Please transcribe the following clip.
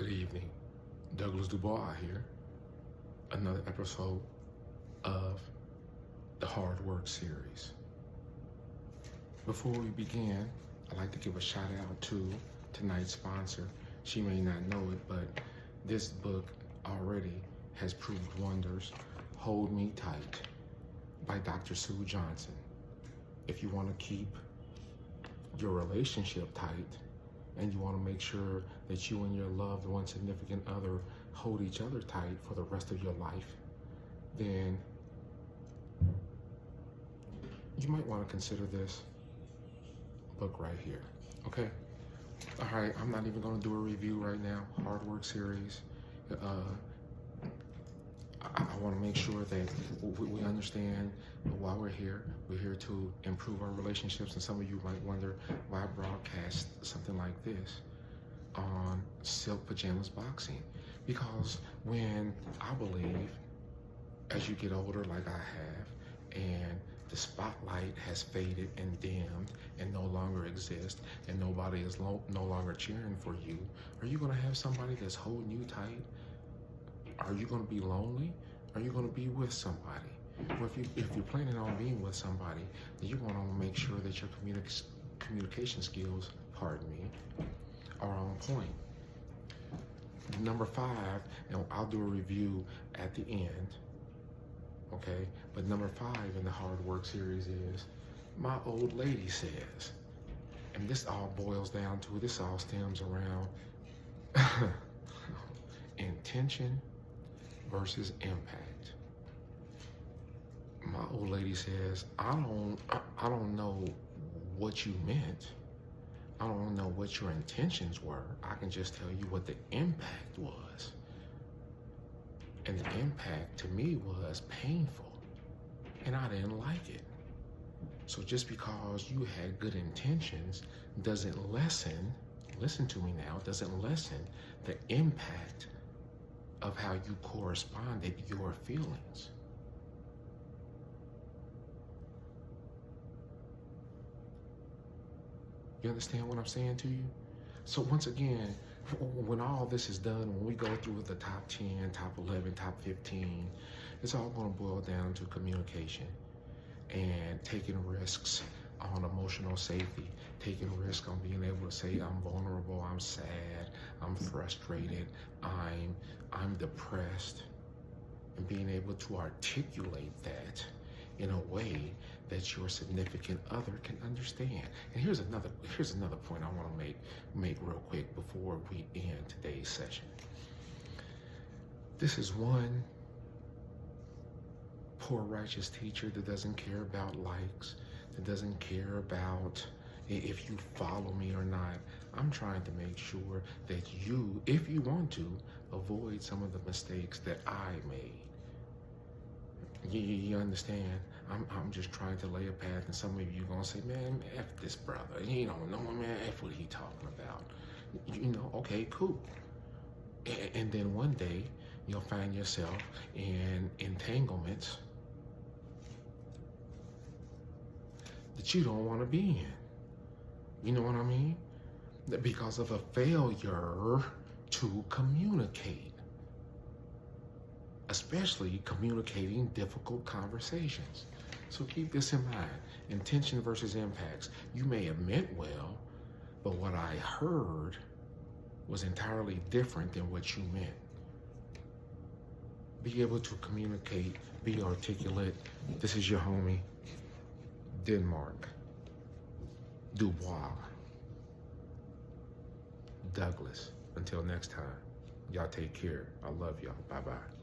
Good evening. Douglas Dubois here. Another episode of the Hard Work series. Before we begin, I'd like to give a shout out to tonight's sponsor. She may not know it, but this book already has proved wonders. Hold Me Tight by Dr. Sue Johnson. If you want to keep your relationship tight, and you want to make sure that you and your loved one, significant other, hold each other tight for the rest of your life, then you might want to consider this book right here, okay? All right, I'm not even going to do a review right now. Hard Work series. I want to make sure that we understand why we're here. We're here to improve our relationships, and some of you might wonder why I broadcast something like this on Silk Pajamas Boxing. Because when I believe, as you get older like I have, and the spotlight has faded and dimmed and no longer exists, and nobody is no longer cheering for you, are you going to have somebody that's holding you tight? Are you going to be lonely? Are you going to be with somebody? Or if you're planning on being with somebody, then you want to make sure that your communication skills, pardon me, are on point. Number 5, and I'll do a review at the end, okay? But number 5 in the Hard Work series is, my old lady says, and this all boils down to, this all stems around intention versus impact. My old lady says, I don't know what you meant. I don't know what your intentions were. I can just tell you what the impact was. And the impact to me was painful, and I didn't like it. So just because you had good intentions doesn't lessen, listen to me now, doesn't lessen the impact of how you corresponded your feelings. You understand what I'm saying to you? So once again, when all this is done, when we go through the top 10, top 11, top 15, it's all going to boil down to communication and taking risks on emotional safety, taking risk on being able to say, I'm vulnerable, I'm sad, I'm frustrated, I'm depressed, and being able to articulate that in a way that your significant other can understand. And here's another point I want to make real quick before we end today's session. This is one poor righteous teacher that doesn't care about likes, that doesn't care about if you follow me or not. I'm trying to make sure that you, if you want to, avoid some of the mistakes that I made. You understand? I'm just trying to lay a path, and some of you gonna say, man, F this brother. You don't know, man, F what he talking about. You know, okay, cool. And then one day, you'll find yourself in entanglements that you don't want to be in. You know what I mean? Because of a failure to communicate, especially communicating difficult conversations. So keep this in mind, intention versus impacts. You may have meant well, but what I heard was entirely different than what you meant. Be able to communicate, be articulate. This is your homie, Denmark, Dubois, Douglas. Until next time, y'all take care. I love y'all. Bye-bye.